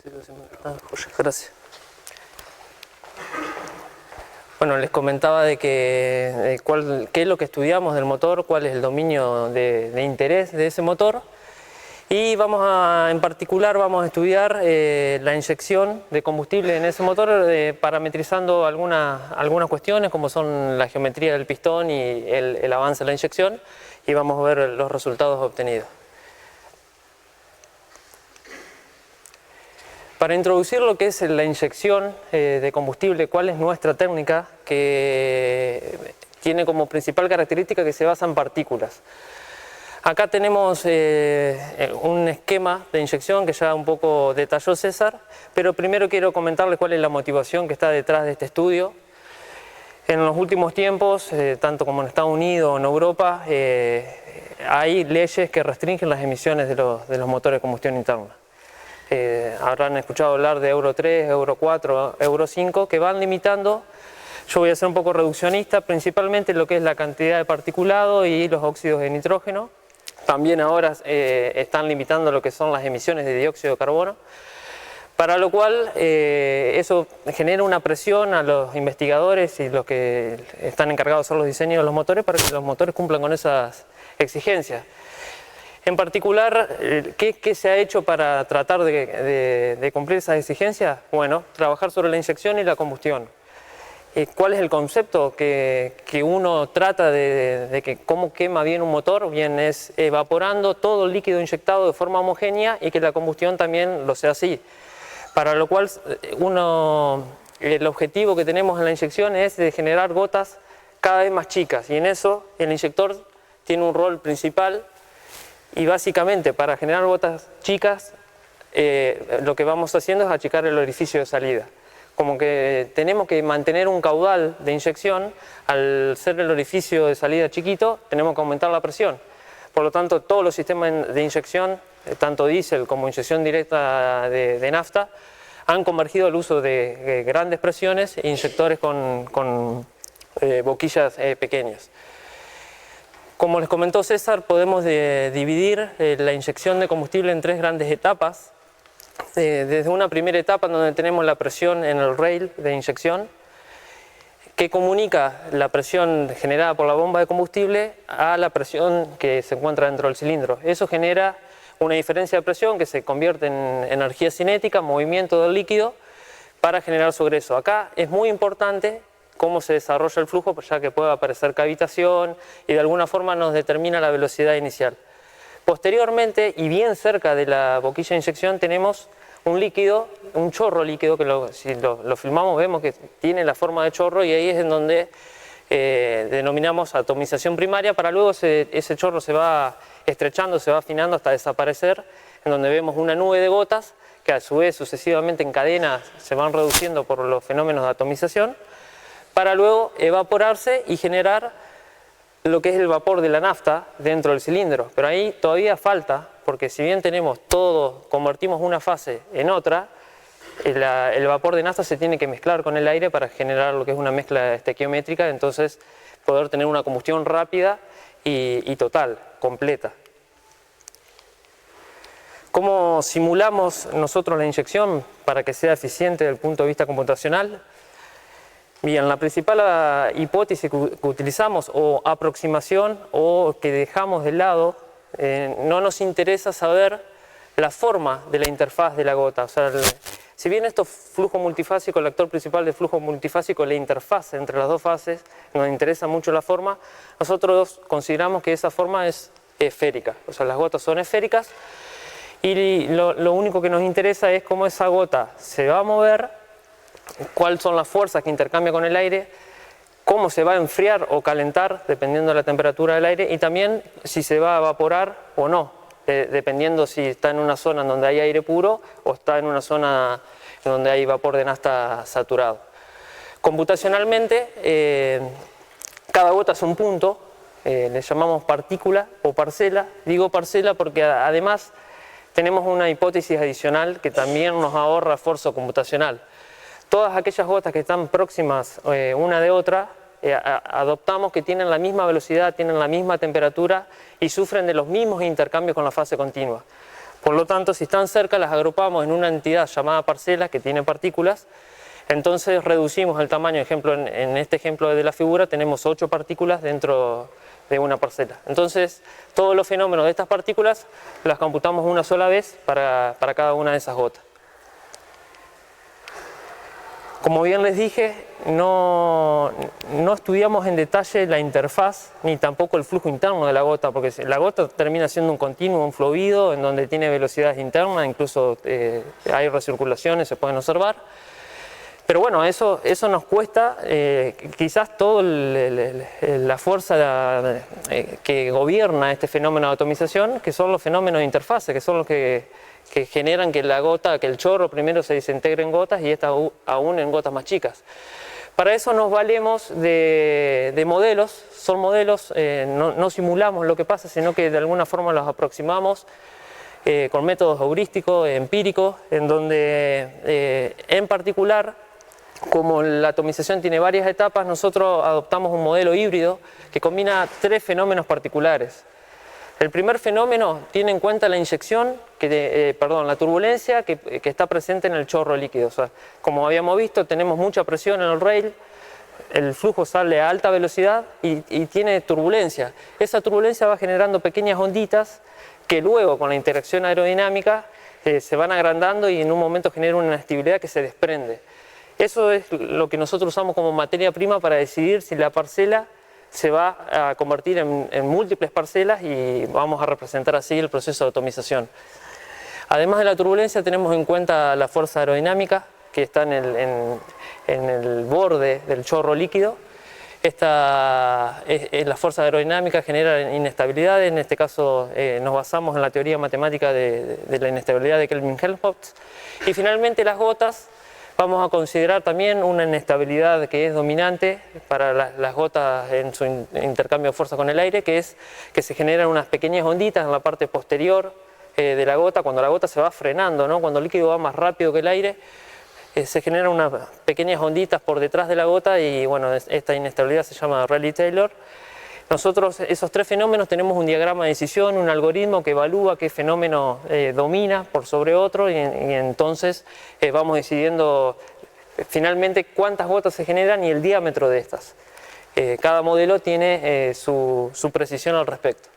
Gracias. Bueno, les comentaba de que qué es lo que estudiamos del motor, cuál es el dominio de interés de ese motor. Y en particular vamos a estudiar la inyección de combustible en ese motor, parametrizando algunas cuestiones como son la geometría del pistón y el avance de la inyección, y vamos a ver los resultados obtenidos. Para introducir lo que es la inyección de combustible, cuál es nuestra técnica, que tiene como principal característica que se basa en partículas. Acá tenemos un esquema de inyección que ya un poco detalló César, pero primero quiero comentarles cuál es la motivación que está detrás de este estudio. En los últimos tiempos, tanto como en Estados Unidos o en Europa, hay leyes que restringen las emisiones de los motores de combustión interna. Habrán escuchado hablar de Euro 3, Euro 4, Euro 5, que van limitando. Yo voy a ser un poco reduccionista, principalmente lo que es la cantidad de particulado y los óxidos de nitrógeno. También ahora están limitando lo que son las emisiones de dióxido de carbono, para lo cual eso genera una presión a los investigadores y los que están encargados de hacer los diseños de los motores para que los motores cumplan con esas exigencias. En particular, ¿qué se ha hecho para tratar de cumplir esas exigencias? Bueno, trabajar sobre la inyección y la combustión. ¿Cuál es el concepto que uno trata de que cómo quema bien un motor? Bien, es evaporando todo el líquido inyectado de forma homogénea y que la combustión también lo sea así. Para lo cual, el objetivo que tenemos en la inyección es de generar gotas cada vez más chicas, y en eso el inyector tiene un rol principal. Y básicamente para generar gotas chicas lo que vamos haciendo es achicar el orificio de salida. Como que tenemos que mantener un caudal de inyección, al ser el orificio de salida chiquito tenemos que aumentar la presión. Por lo tanto, todos los sistemas de inyección, tanto diésel como inyección directa de nafta, han convergido al uso de grandes presiones e inyectores con boquillas pequeñas. Como les comentó César, podemos dividir la inyección de combustible en tres grandes etapas. Desde una primera etapa donde tenemos la presión en el rail de inyección, que comunica la presión generada por la bomba de combustible a la presión que se encuentra dentro del cilindro. Eso genera una diferencia de presión que se convierte en energía cinética, movimiento del líquido, para generar sobre eso. Acá es muy importante cómo se desarrolla el flujo, ya que puede aparecer cavitación y de alguna forma nos determina la velocidad inicial. Posteriormente, y bien cerca de la boquilla de inyección, tenemos un líquido, un chorro líquido, que si lo filmamos vemos que tiene la forma de chorro, y ahí es en donde denominamos atomización primaria, para luego ese chorro se va estrechando, se va afinando hasta desaparecer, en donde vemos una nube de gotas que a su vez sucesivamente en cadenas se van reduciendo por los fenómenos de atomización, para luego evaporarse y generar lo que es el vapor de la nafta dentro del cilindro. Pero ahí todavía falta, porque si bien tenemos todo, convertimos una fase en otra, el vapor de nafta se tiene que mezclar con el aire para generar lo que es una mezcla estequiométrica, entonces poder tener una combustión rápida y total, completa. ¿Cómo simulamos nosotros la inyección para que sea eficiente desde el punto de vista computacional? Bien, la principal hipótesis que utilizamos, o aproximación, o que dejamos de lado, no nos interesa saber la forma de la interfaz de la gota. O sea, si bien esto es flujo multifásico, el actor principal del flujo multifásico es la interfaz entre las dos fases, nos interesa mucho la forma, nosotros consideramos que esa forma es esférica. O sea, las gotas son esféricas y lo único que nos interesa es cómo esa gota se va a mover, cuáles son las fuerzas que intercambia con el aire, cómo se va a enfriar o calentar dependiendo de la temperatura del aire, y también si se va a evaporar o no, dependiendo si está en una zona donde hay aire puro o está en una zona donde hay vapor de nafta saturado. Computacionalmente, cada gota es un punto, le llamamos partícula o parcela. Digo parcela porque además tenemos una hipótesis adicional que también nos ahorra esfuerzo computacional. Todas aquellas gotas que están próximas una de otra, adoptamos que tienen la misma velocidad, tienen la misma temperatura y sufren de los mismos intercambios con la fase continua. Por lo tanto, si están cerca, las agrupamos en una entidad llamada parcela que tiene partículas. Entonces reducimos el tamaño. Ejemplo, en este ejemplo de la figura tenemos 8 partículas dentro de una parcela. Entonces todos los fenómenos de estas partículas las computamos una sola vez para cada una de esas gotas. Como bien les dije, no estudiamos en detalle la interfaz ni tampoco el flujo interno de la gota, porque la gota termina siendo un continuo, un fluido en donde tiene velocidades internas, incluso hay recirculaciones, se pueden observar. Pero bueno, eso nos cuesta quizás toda la fuerza que gobierna este fenómeno de atomización, que son los fenómenos de interfase, que son los que generan que la gota, que el chorro primero se desintegre en gotas y esta aún en gotas más chicas. Para eso nos valemos de modelos, son modelos, no simulamos lo que pasa, sino que de alguna forma los aproximamos con métodos heurísticos, empíricos, en donde en particular, como la atomización tiene varias etapas, nosotros adoptamos un modelo híbrido que combina 3 fenómenos particulares. El primer fenómeno tiene en cuenta la inyección, la turbulencia que está presente en el chorro líquido. O sea, como habíamos visto, tenemos mucha presión en el rail, el flujo sale a alta velocidad y tiene turbulencia. Esa turbulencia va generando pequeñas onditas que luego con la interacción aerodinámica se van agrandando y en un momento generan una inestabilidad que se desprende. Eso es lo que nosotros usamos como materia prima para decidir si la parcela se va a convertir en múltiples parcelas y vamos a representar así el proceso de atomización. Además de la turbulencia tenemos en cuenta la fuerza aerodinámica que está en el borde del chorro líquido. La fuerza aerodinámica genera inestabilidad, en este caso nos basamos en la teoría matemática de la inestabilidad de Kelvin-Helmholtz. Y finalmente las gotas. Vamos a considerar también una inestabilidad que es dominante para las gotas en su intercambio de fuerza con el aire, que es que se generan unas pequeñas onditas en la parte posterior de la gota, cuando la gota se va frenando, ¿no? Cuando el líquido va más rápido que el aire, se generan unas pequeñas onditas por detrás de la gota y bueno, esta inestabilidad se llama Rayleigh-Taylor. Nosotros esos 3 fenómenos tenemos un diagrama de decisión, un algoritmo que evalúa qué fenómeno domina por sobre otro y entonces vamos decidiendo finalmente cuántas gotas se generan y el diámetro de estas. Cada modelo tiene su precisión al respecto.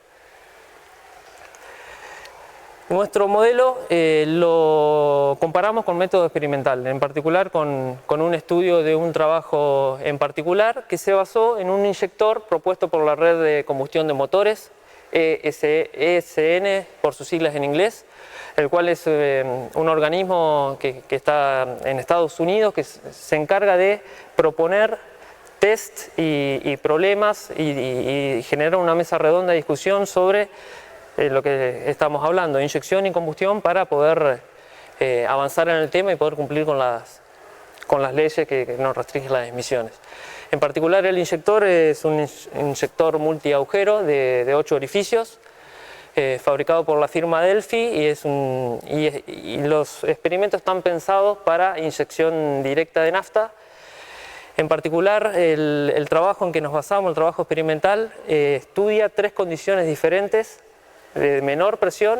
Nuestro modelo lo comparamos con método experimental, en particular con un estudio de un trabajo en particular que se basó en un inyector propuesto por la red de combustión de motores, ESN por sus siglas en inglés, el cual es un organismo que está en Estados Unidos que se encarga de proponer test y problemas y generar una mesa redonda de discusión sobre lo que estamos hablando, inyección y combustión, para poder avanzar en el tema y poder cumplir con las leyes que nos restringen las emisiones. En particular el inyector es un inyector multiagujero de 8 orificios, fabricado por la firma Delphi y los experimentos están pensados para inyección directa de nafta. En particular el trabajo en que nos basamos, el trabajo experimental, estudia 3 condiciones diferentes de menor presión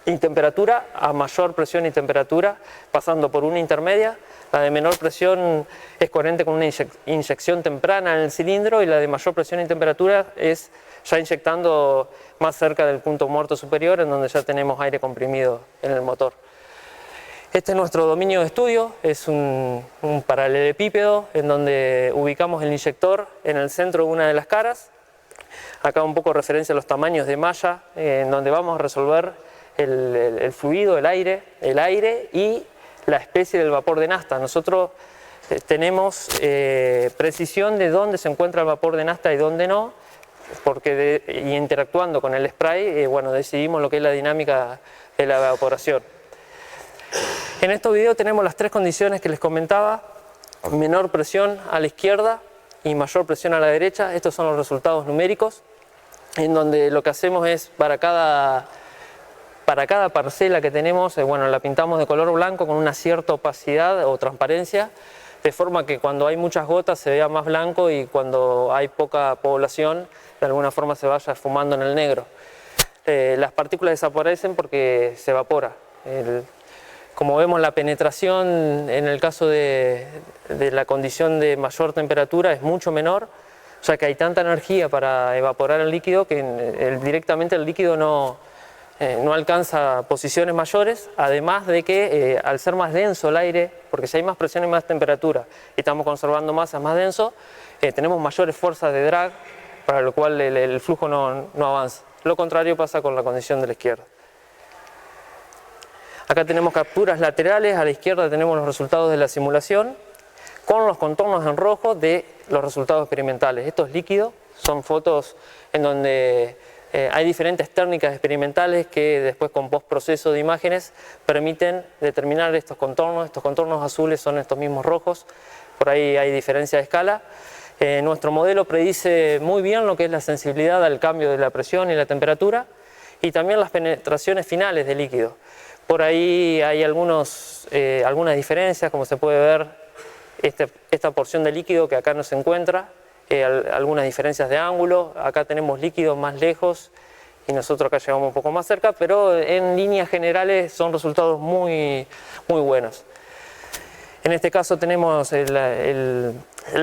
y temperatura a mayor presión y temperatura, pasando por una intermedia. La de menor presión es coherente con una inyección temprana en el cilindro y la de mayor presión y temperatura es ya inyectando más cerca del punto muerto superior, en donde ya tenemos aire comprimido en el motor. Este es nuestro dominio de estudio, es un paralelepípedo en donde ubicamos el inyector en el centro de una de las caras. Acá un poco referencia a los tamaños de malla, en donde vamos a resolver el fluido, el aire y la especie del vapor de nafta. Nosotros tenemos precisión de dónde se encuentra el vapor de nafta y dónde no, porque interactuando con el spray, bueno, decidimos lo que es la dinámica de la evaporación. En estos videos tenemos las 3 condiciones que les comentaba: menor presión a la izquierda y mayor presión a la derecha. Estos son los resultados numéricos, en donde lo que hacemos es para cada parcela que tenemos, bueno, la pintamos de color blanco con una cierta opacidad o transparencia, de forma que cuando hay muchas gotas se vea más blanco y cuando hay poca población de alguna forma se vaya esfumando en el negro. las partículas desaparecen porque se evapora. Como vemos, la penetración en el caso de la condición de mayor temperatura es mucho menor, o sea que hay tanta energía para evaporar el líquido que directamente el líquido no alcanza posiciones mayores, además de que al ser más denso el aire, porque si hay más presión y más temperatura y estamos conservando masas más denso, tenemos mayores fuerzas de drag, para lo cual el flujo no avanza. Lo contrario pasa con la condición de la izquierda. Acá tenemos capturas laterales, a la izquierda tenemos los resultados de la simulación, con los contornos en rojo de los resultados experimentales. Esto es líquido, son fotos en donde hay diferentes técnicas experimentales que después con postproceso de imágenes permiten determinar estos contornos azules son estos mismos rojos, por ahí hay diferencia de escala. Nuestro modelo predice muy bien lo que es la sensibilidad al cambio de la presión y la temperatura y también las penetraciones finales del líquido. Por ahí hay algunas diferencias, como se puede ver esta porción de líquido que acá no se encuentra, algunas diferencias de ángulo, acá tenemos líquido más lejos y nosotros acá llegamos un poco más cerca, pero en líneas generales son resultados muy buenos. En este caso tenemos el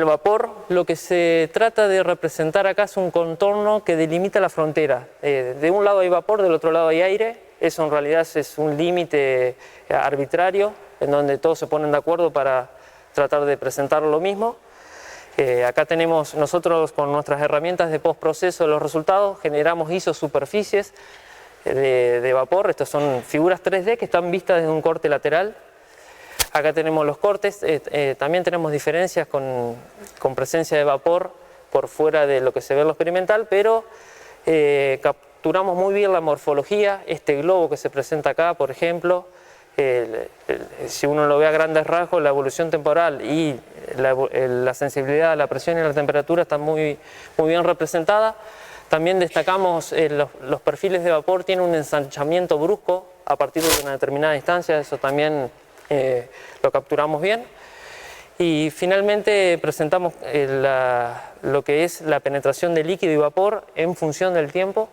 vapor. Lo que se trata de representar acá es un contorno que delimita la frontera. De un lado hay vapor, del otro lado hay aire. Eso en realidad es un límite arbitrario en donde todos se ponen de acuerdo para tratar de presentar lo mismo. Acá tenemos nosotros con nuestras herramientas de postproceso los resultados, generamos isosuperficies de vapor. Estas son figuras 3D que están vistas desde un corte lateral. Acá tenemos los cortes, también tenemos diferencias con presencia de vapor por fuera de lo que se ve en lo experimental, pero capturamos muy bien la morfología, este globo que se presenta acá, por ejemplo, si uno lo ve a grandes rasgos, la evolución temporal y la sensibilidad a la presión y a la temperatura está muy bien representada. También destacamos los perfiles de vapor tienen un ensanchamiento brusco a partir de una determinada distancia, eso también lo capturamos bien. Y finalmente presentamos lo que es la penetración de líquido y vapor en función del tiempo.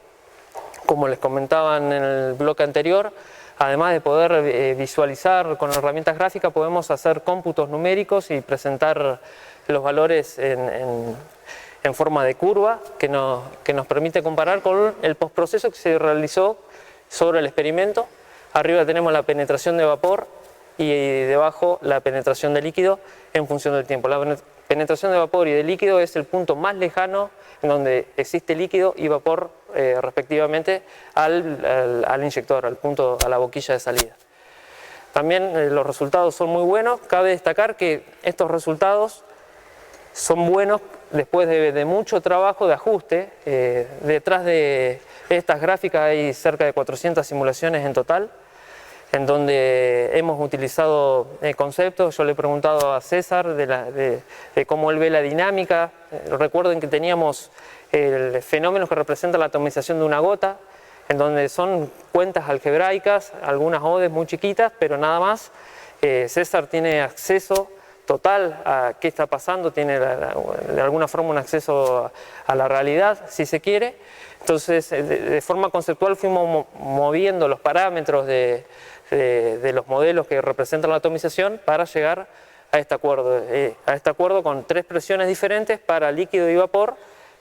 Como les comentaba en el bloque anterior, además de poder visualizar con herramientas gráficas, podemos hacer cómputos numéricos y presentar los valores en forma de curva que nos permite comparar con el postproceso que se realizó sobre el experimento. Arriba tenemos la penetración de vapor y debajo la penetración de líquido en función del tiempo. La penetración de vapor y de líquido es el punto más lejano en donde existe líquido y vapor respectivamente al inyector, a la boquilla de salida. También los resultados son muy buenos. Cabe destacar que estos resultados son buenos después de mucho trabajo de ajuste. Detrás de estas gráficas hay cerca de 400 simulaciones en total, en donde hemos utilizado conceptos. Yo le he preguntado a César de cómo él ve la dinámica. Recuerden que teníamos fenómenos que representan la atomización de una gota, en donde son cuentas algebraicas, algunas odes muy chiquitas, pero nada más. César tiene acceso total a qué está pasando, tiene de alguna forma un acceso a la realidad, si se quiere. Entonces, de forma conceptual fuimos moviendo los parámetros de los modelos que representan la atomización para llegar a este acuerdo con 3 presiones diferentes para líquido y vapor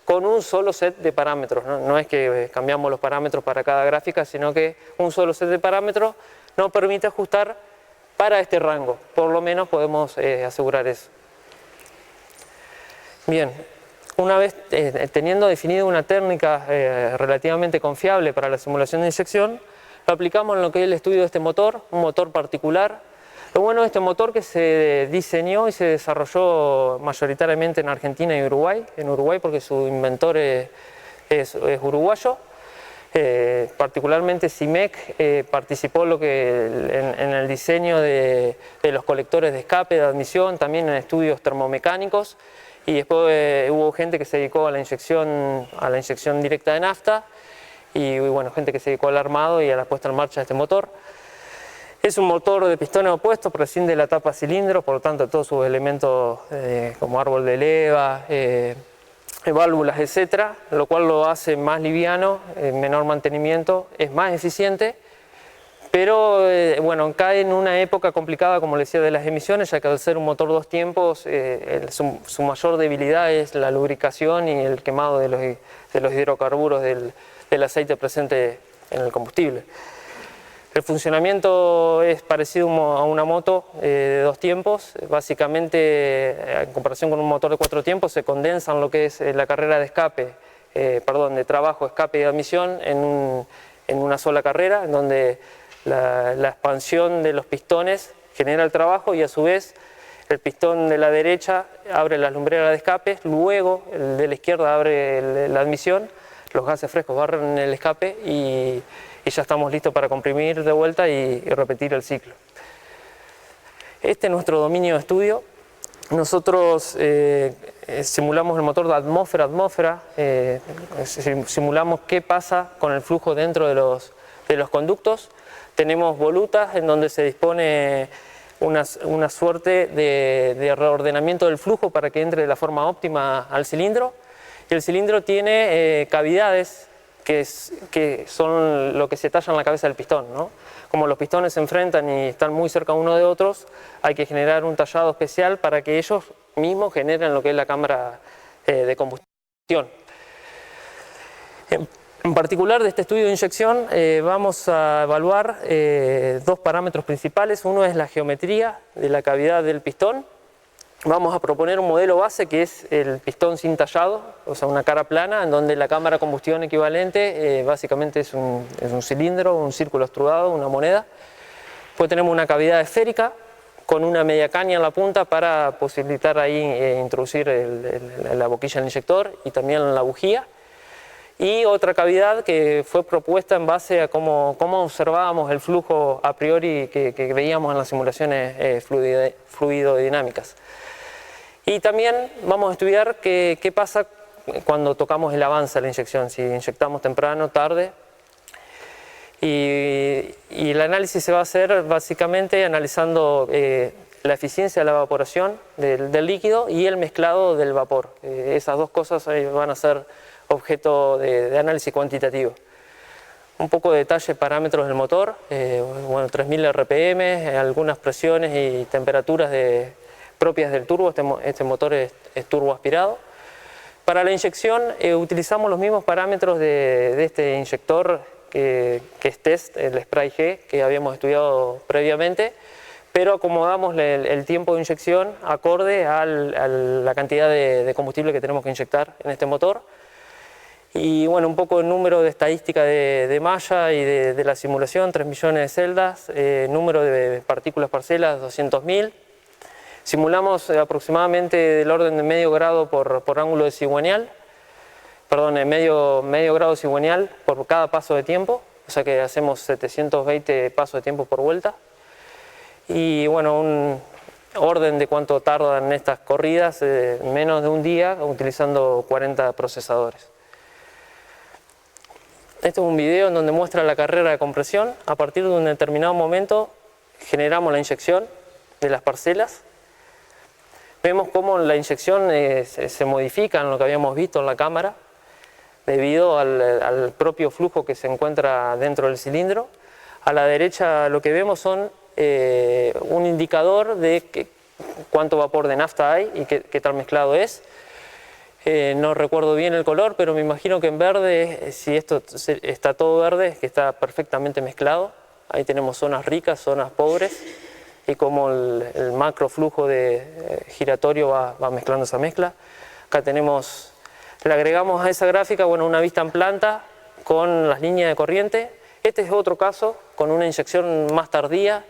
con un solo set de parámetros. No es que cambiamos los parámetros para cada gráfica, sino que un solo set de parámetros nos permite ajustar para este rango. Por lo menos podemos asegurar eso. Bien, una vez teniendo definido una técnica relativamente confiable para la simulación de inyección, lo aplicamos en lo que es el estudio de este motor, un motor particular. Lo bueno de este motor que se diseñó y se desarrolló mayoritariamente en Argentina y Uruguay. En Uruguay porque su inventor es uruguayo. Particularmente CIMEC participó en el diseño de los colectores de escape, de admisión, también en estudios termomecánicos. Y después hubo gente que se dedicó a la inyección directa de nafta. Y bueno, gente que se dedicó al armado y a la puesta en marcha de este motor. Es un motor de pistones opuestos, prescinde de la tapa cilindro, por lo tanto todos sus elementos como árbol de leva, válvulas, etcétera, lo cual lo hace más liviano, menor mantenimiento, es más eficiente, pero bueno, cae en una época complicada, como les decía, de las emisiones, ya que al ser un motor dos tiempos, su mayor debilidad es la lubricación y el quemado de los hidrocarburos del aceite presente en el combustible. El funcionamiento es parecido a una moto de dos tiempos. Básicamente, en comparación con un motor de cuatro tiempos, se condensan lo que es la carrera de escape, de trabajo, escape y admisión en una sola carrera, en donde la expansión de los pistones genera el trabajo y a su vez el pistón de la derecha abre las lumbreras de escape, luego el de la izquierda abre la admisión, los gases frescos barren el escape y ya estamos listos para comprimir de vuelta y repetir el ciclo. Este es nuestro dominio de estudio. Nosotros simulamos el motor de atmósfera a atmósfera, simulamos qué pasa con el flujo dentro de los conductos. Tenemos volutas en donde se dispone una suerte de reordenamiento del flujo para que entre de la forma óptima al cilindro. Y el cilindro tiene cavidades que son lo que se talla en la cabeza del pistón, ¿no? Como los pistones se enfrentan y están muy cerca uno de otros, hay que generar un tallado especial para que ellos mismos generen lo que es la cámara de combustión. En particular de este estudio de inyección vamos a evaluar dos parámetros principales. Uno es la geometría de la cavidad del pistón. Vamos a proponer un modelo base que es el pistón sin tallado, o sea una cara plana, en donde la cámara de combustión equivalente básicamente es un cilindro, un círculo extrudado, una moneda. Después tenemos una cavidad esférica con una media caña en la punta para posibilitar ahí introducir la boquilla del inyector y también la bujía. Y otra cavidad que fue propuesta en base a cómo observábamos el flujo a priori que veíamos en las simulaciones fluidodinámicas. Y también vamos a estudiar qué pasa cuando tocamos el avance de la inyección, si inyectamos temprano, tarde. Y el análisis se va a hacer básicamente analizando la eficiencia de la evaporación del líquido y el mezclado del vapor. Esas dos cosas van a ser objeto de análisis cuantitativo. Un poco de detalle, parámetros del motor, 3000 RPM, algunas presiones y temperaturas propias del turbo. Este motor es turbo aspirado. Para la inyección utilizamos los mismos parámetros de este inyector que es test, el Spray G, que habíamos estudiado previamente, pero acomodamos el tiempo de inyección acorde a la cantidad de combustible que tenemos que inyectar en este motor. Y bueno, un poco el número de estadística de malla y de la simulación, 3 millones de celdas, número de partículas parcelas, 200.000. Simulamos aproximadamente del orden de medio grado por ángulo de cigüeñal, medio grado cigüeñal por cada paso de tiempo, o sea que hacemos 720 pasos de tiempo por vuelta. Y bueno, un orden de cuánto tardan estas corridas, menos de un día, utilizando 40 procesadores. Este es un video en donde muestra la carrera de compresión. A partir de un determinado momento generamos la inyección de las parcelas. Vemos cómo la inyección se modifica en lo que habíamos visto en la cámara debido al propio flujo que se encuentra dentro del cilindro. A la derecha lo que vemos son un indicador de cuánto vapor de nafta hay y qué tal mezclado es. No recuerdo bien el color, pero me imagino que en verde, si esto está todo verde, es que está perfectamente mezclado. Ahí tenemos zonas ricas, zonas pobres, y como el macro flujo giratorio va mezclando esa mezcla. Acá tenemos, le agregamos a esa gráfica una vista en planta con las líneas de corriente. Este es otro caso con una inyección más tardía,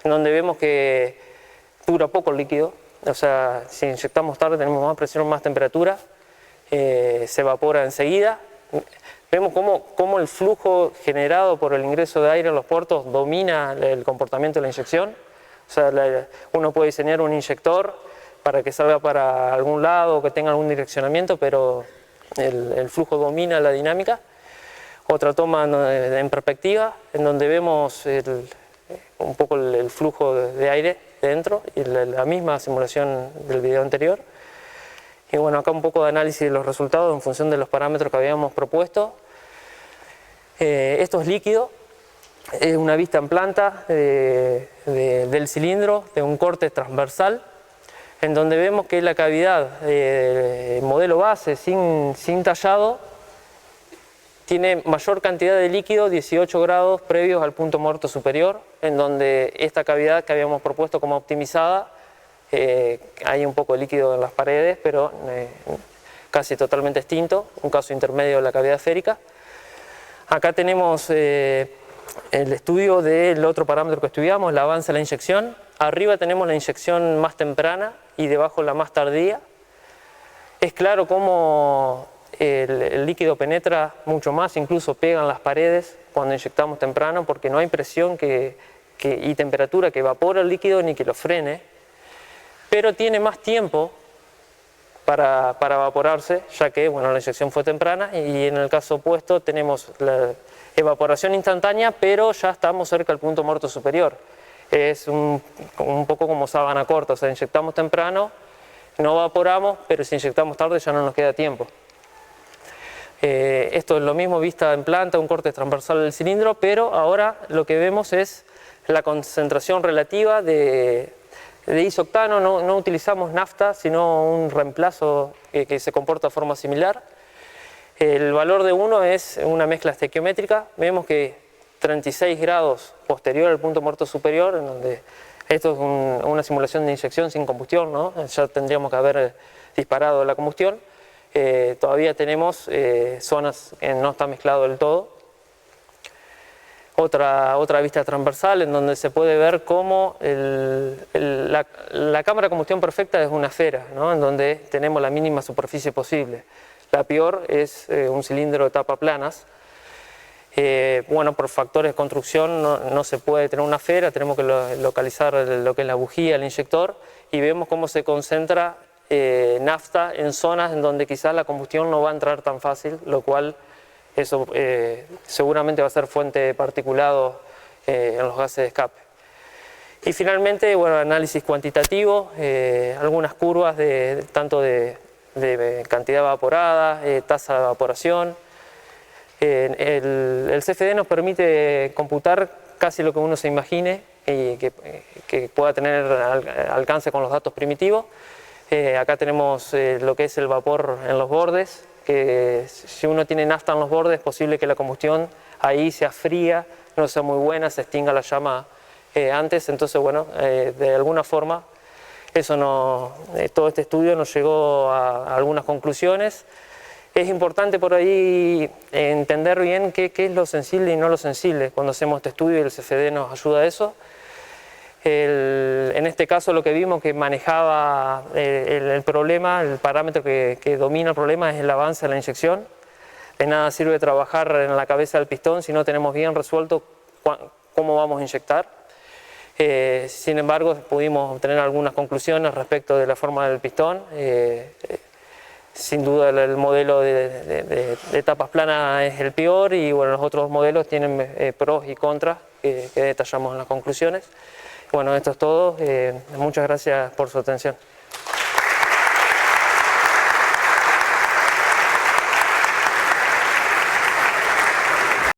en donde vemos que dura poco el líquido. O sea, si inyectamos tarde tenemos más presión, más temperatura, se evapora enseguida. Vemos cómo el flujo generado por el ingreso de aire en los puertos domina el comportamiento de la inyección. O sea, uno puede diseñar un inyector para que salga para algún lado o que tenga algún direccionamiento, pero el flujo domina la dinámica. Otra toma en perspectiva, en donde vemos un poco el flujo de aire dentro y la misma simulación del video anterior. Y bueno, acá un poco de análisis de los resultados en función de los parámetros que habíamos propuesto. Esto es líquido, es una vista en planta del cilindro, de un corte transversal, en donde vemos que la cavidad del modelo base sin tallado tiene mayor cantidad de líquido, 18 grados previos al punto muerto superior, en donde esta cavidad que habíamos propuesto como optimizada, hay un poco de líquido en las paredes, pero casi totalmente extinto, un caso intermedio de la cavidad esférica. Acá tenemos el estudio del otro parámetro que estudiamos, el avance de la inyección. Arriba tenemos la inyección más temprana y debajo la más tardía. Es claro cómo el líquido penetra mucho más, incluso pega en las paredes cuando inyectamos temprano, porque no hay presión y temperatura que evapora el líquido ni que lo frene, pero tiene más tiempo para evaporarse, ya que bueno, la inyección fue temprana, y en el caso opuesto tenemos la evaporación instantánea, pero ya estamos cerca del punto muerto superior. Es un poco como sábana corta, o sea, inyectamos temprano, no evaporamos, pero si inyectamos tarde ya no nos queda tiempo. Esto es lo mismo vista en planta, un corte transversal del cilindro, pero ahora lo que vemos es la concentración relativa de isoctano. No utilizamos nafta, sino un reemplazo que se comporta de forma similar. El valor de 1 es una mezcla estequiométrica. Vemos que 36 grados posterior al punto muerto superior, en donde esto es una simulación de inyección sin combustión, ¿no? Ya tendríamos que haber disparado la combustión. Todavía tenemos zonas que no está mezclado del todo. Otra vista transversal en donde se puede ver cómo la cámara de combustión perfecta es una esfera, ¿no? En donde tenemos la mínima superficie posible. La peor es un cilindro de tapa planas. Bueno, por factores de construcción no se puede tener una esfera, tenemos que localizar lo que es la bujía, el inyector, y vemos cómo se concentra nafta en zonas en donde quizás la combustión no va a entrar tan fácil, lo cual eso seguramente va a ser fuente de particulados en los gases de escape. Y finalmente, bueno, análisis cuantitativo, algunas curvas tanto de cantidad evaporada, tasa de evaporación. El CFD nos permite computar casi lo que uno se imagine y que pueda tener alcance con los datos primitivos. Acá tenemos lo que es el vapor en los bordes, que si uno tiene nafta en los bordes es posible que la combustión ahí sea fría, no sea muy buena, se extinga la llama antes. Entonces, bueno, de alguna forma todo este estudio nos llegó a algunas conclusiones. Es importante por ahí entender bien qué es lo sensible y no lo sensible cuando hacemos este estudio, y el CFD nos ayuda a eso. En este caso lo que vimos que manejaba el problema, el parámetro que domina el problema es el avance de la inyección. De nada sirve trabajar en la cabeza del pistón si no tenemos bien resuelto cómo vamos a inyectar. Sin embargo, pudimos obtener algunas conclusiones respecto de la forma del pistón. Sin duda el modelo de tapas planas es el peor, y bueno, los otros modelos tienen pros y contras que detallamos en las conclusiones. Bueno, esto es todo. Muchas gracias por su atención.